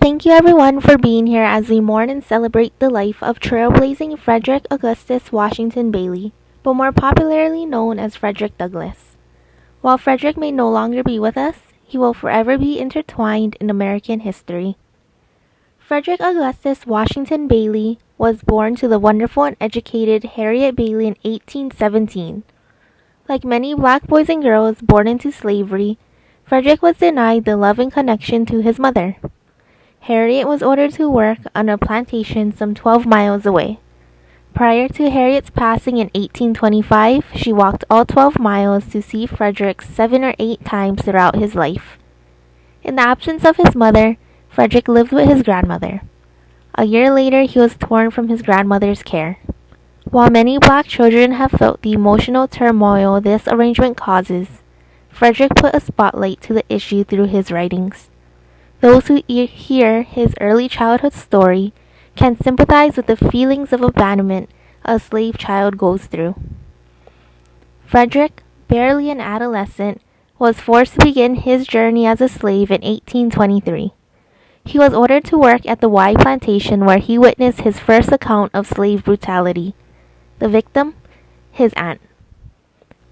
Thank you everyone for being here as we mourn and celebrate the life of trailblazing Frederick Augustus Washington Bailey, but more popularly known as Frederick Douglass. While Frederick may no longer be with us, he will forever be intertwined in American history. Frederick Augustus Washington Bailey was born to the wonderful and educated Harriet Bailey in 1817. Like many black boys and girls born into slavery, Frederick was denied the love and connection to his mother. Harriet was ordered to work on a plantation some 12 miles away. Prior to Harriet's passing in 1825, she walked all 12 miles to see Frederick 7 or 8 times throughout his life. In the absence of his mother, Frederick lived with his grandmother. A year later, he was torn from his grandmother's care. While many black children have felt the emotional turmoil this arrangement causes, Frederick put a spotlight to the issue through his writings. Those who hear his early childhood story can sympathize with the feelings of abandonment a slave child goes through. Frederick, barely an adolescent, was forced to begin his journey as a slave in 1823. He was ordered to work at the Y plantation where he witnessed his first account of slave brutality. The victim? His aunt.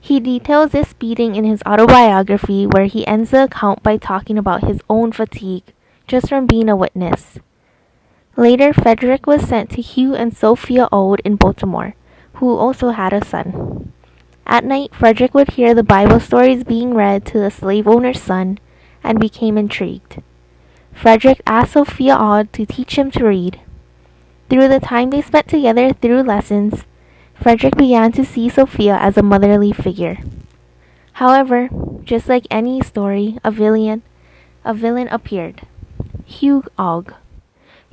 He details this beating in his autobiography where he ends the account by talking about his own fatigue just from being a witness. Later, Frederick was sent to Hugh and Sophia Ode in Baltimore, who also had a son. At night, Frederick would hear the Bible stories being read to the slave owner's son and became intrigued. Frederick asked Sophia Ode to teach him to read. Through the time they spent together through lessons, Frederick began to see Sophia as a motherly figure. However, just like any story, a villain appeared. Hugh Ogg.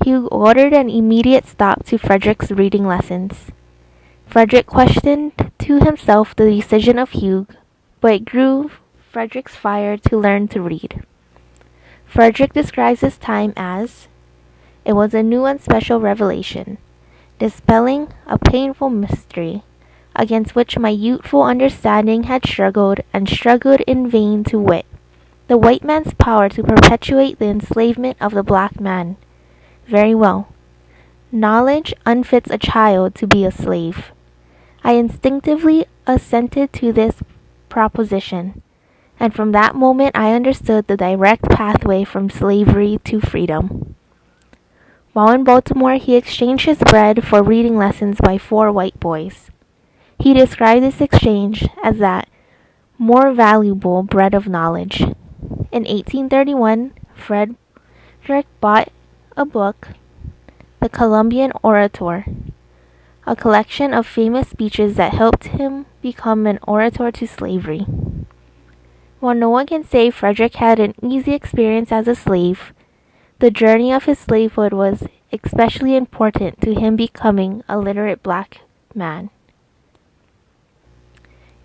Hugh ordered an immediate stop to Frederick's reading lessons. Frederick questioned to himself the decision of Hugh, but it grew Frederick's fire to learn to read. Frederick describes this time as, "It was a new and special revelation, dispelling a painful mystery, against which my youthful understanding had struggled and struggled in vain to wit, the white man's power to perpetuate the enslavement of the black man. Very well. Knowledge unfits a child to be a slave. I instinctively assented to this proposition, and from that moment I understood the direct pathway from slavery to freedom." While in Baltimore, he exchanged his bread for reading lessons by 4 white boys. He described this exchange as that more valuable bread of knowledge. In 1831, Frederick bought a book, The Columbian Orator, a collection of famous speeches that helped him become an orator to slavery. While no one can say Frederick had an easy experience as a slave, the journey of his slavehood was especially important to him becoming a literate black man.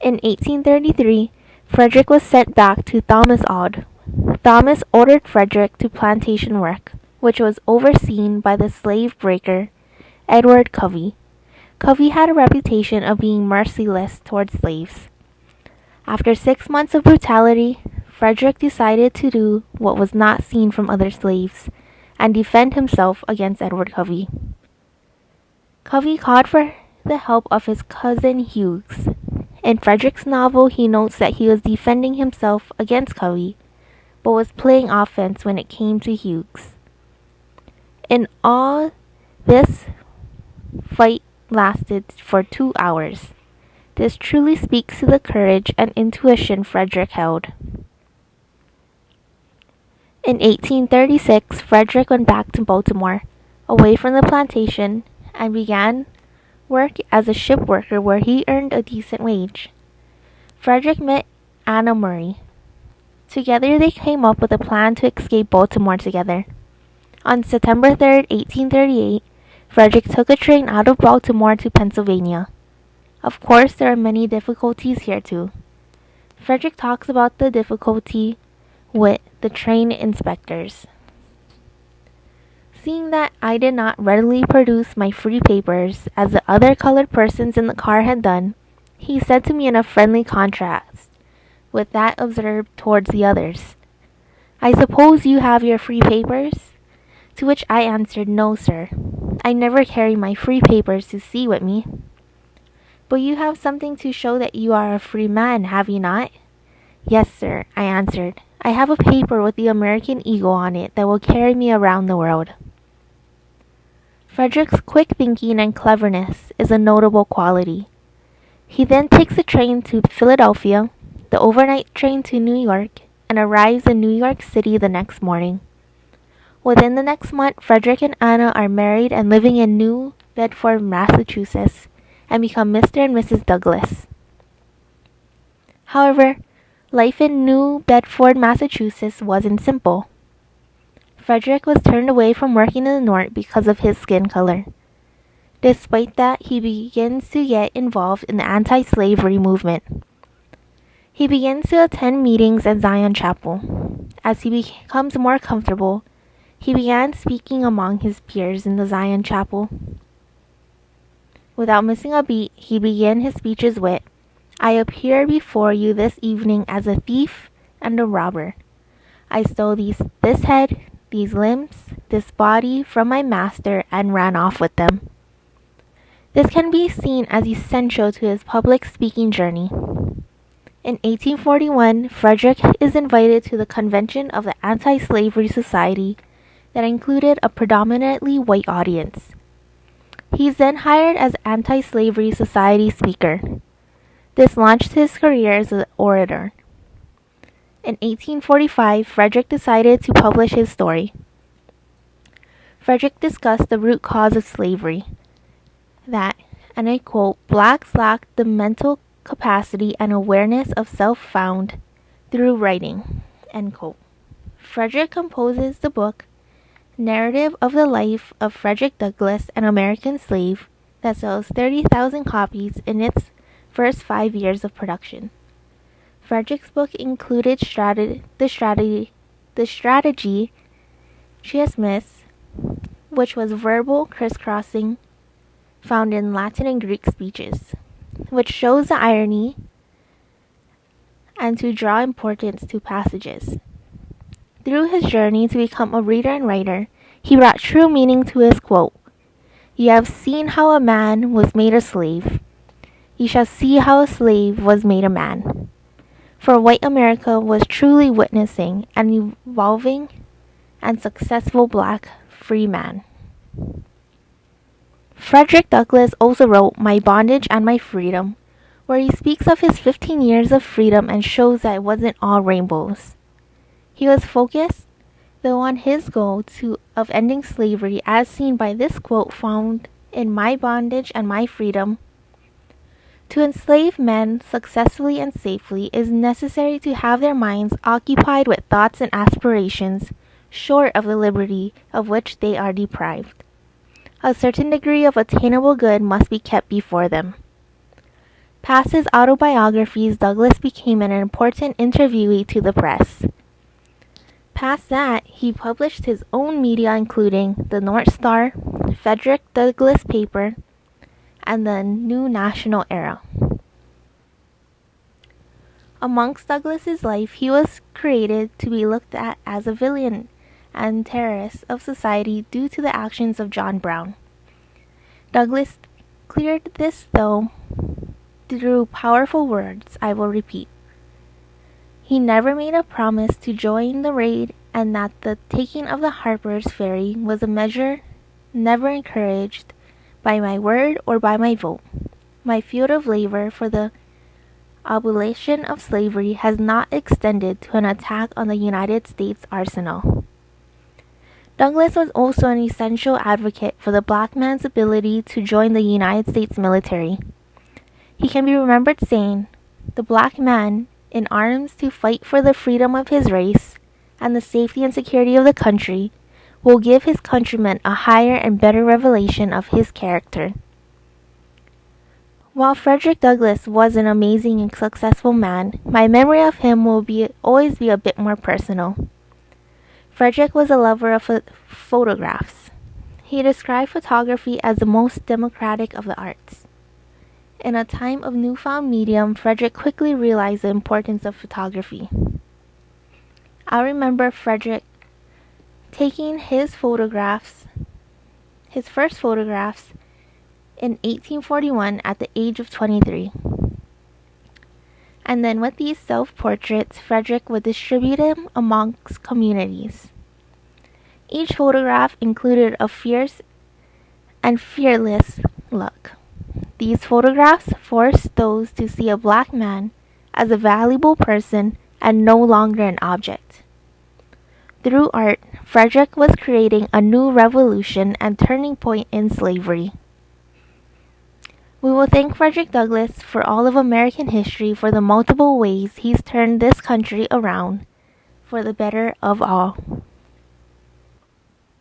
In 1833, Frederick was sent back to Thomas Ode. Thomas ordered Frederick to plantation work, which was overseen by the slave breaker, Edward Covey. Covey had a reputation of being merciless towards slaves. After 6 months of brutality, Frederick decided to do what was not seen from other slaves and defend himself against Edward Covey. Covey called for the help of his cousin Hughes. In Frederick's novel, he notes that he was defending himself against Covey, but was playing offense when it came to Hughes. In all, this fight lasted for 2 hours. This truly speaks to the courage and intuition Frederick held. In 1836, Frederick went back to Baltimore, away from the plantation, and began work as a ship worker where he earned a decent wage. Frederick met Anna Murray. Together they came up with a plan to escape Baltimore together. On September 3, 1838, Frederick took a train out of Baltimore to Pennsylvania. Of course, there are many difficulties here too. Frederick talks about the difficulty with the train inspectors. Seeing that I did not readily produce my free papers, as the other colored persons in the car had done, he said to me in a friendly contrast with that observed towards the others, "I suppose you have your free papers?" To which I answered, "No, sir. I never carry my free papers to sea with me." "But you have something to show that you are a free man, have you not?" "Yes, sir," I answered. "I have a paper with the American eagle on it that will carry me around the world." Frederick's quick thinking and cleverness is a notable quality. He then takes a train to Philadelphia, the overnight train to New York, and arrives in New York City the next morning. Within the next month, Frederick and Anna are married and living in New Bedford, Massachusetts, and become Mr. and Mrs. Douglas. However, life in New Bedford, Massachusetts wasn't simple. Frederick was turned away from working in the North because of his skin color. Despite that, he begins to get involved in the anti-slavery movement. He begins to attend meetings at Zion Chapel. As he becomes more comfortable, he began speaking among his peers in the Zion Chapel. Without missing a beat, he began his speeches with, "I appear before you this evening as a thief and a robber. I stole this head, these limbs, this body from my master and ran off with them." This can be seen as essential to his public speaking journey. In 1841, Frederick is invited to the convention of the Anti-Slavery Society that included a predominantly white audience. He is then hired as Anti-Slavery Society speaker. This launched his career as an orator. In 1845, Frederick decided to publish his story. Frederick discussed the root cause of slavery, that, and I quote, "blacks lack the mental capacity and awareness of self found through writing," end quote. Frederick composes the book Narrative of the Life of Frederick Douglass, an American Slave, that sells 30,000 copies in its first 5 years of production. Frederick's book included the strategy chiasmus, which was verbal crisscrossing found in Latin and Greek speeches, which shows the irony and to draw importance to passages. Through his journey to become a reader and writer, he brought true meaning to his quote, "You have seen how a man was made a slave. You shall see how a slave was made a man." For white America was truly witnessing an evolving and successful black free man. Frederick Douglass also wrote My Bondage and My Freedom, where he speaks of his 15 years of freedom and shows that it wasn't all rainbows. He was focused, though, on his goal of ending slavery, as seen by this quote found in My Bondage and My Freedom. To enslave men successfully and safely is necessary to have their minds occupied with thoughts and aspirations short of the liberty of which they are deprived. A certain degree of attainable good must be kept before them. Past his autobiographies, Douglass became an important interviewee to the press. Past that, he published his own media including the North Star, Frederick Douglass Paper, and the New National Era. Amongst Douglass's life, he was created to be looked at as a villain and terrorist of society due to the actions of John Brown. Douglass cleared this, though, through powerful words, I will repeat. He never made a promise to join the raid, and that the taking of the Harper's Ferry was a measure never encouraged by my word or by my vote. My field of labor for the abolition of slavery has not extended to an attack on the United States arsenal. Douglass was also an essential advocate for the black man's ability to join the United States military. He can be remembered saying, "The black man, in arms to fight for the freedom of his race and the safety and security of the country, will give his countrymen a higher and better revelation of his character." While Frederick Douglass was an amazing and successful man, my memory of him will always be a bit more personal. Frederick was a lover of photographs. He described photography as the most democratic of the arts. In a time of newfound medium, Frederick quickly realized the importance of photography. I remember Frederick taking his first photographs in 1841 at the age of 23. And then with these self-portraits, Frederick would distribute them amongst communities. Each photograph included a fierce and fearless look. These photographs forced those to see a black man as a valuable person and no longer an object. Through art, Frederick was creating a new revolution and turning point in slavery. We will thank Frederick Douglass for all of American history for the multiple ways he's turned this country around for the better of all.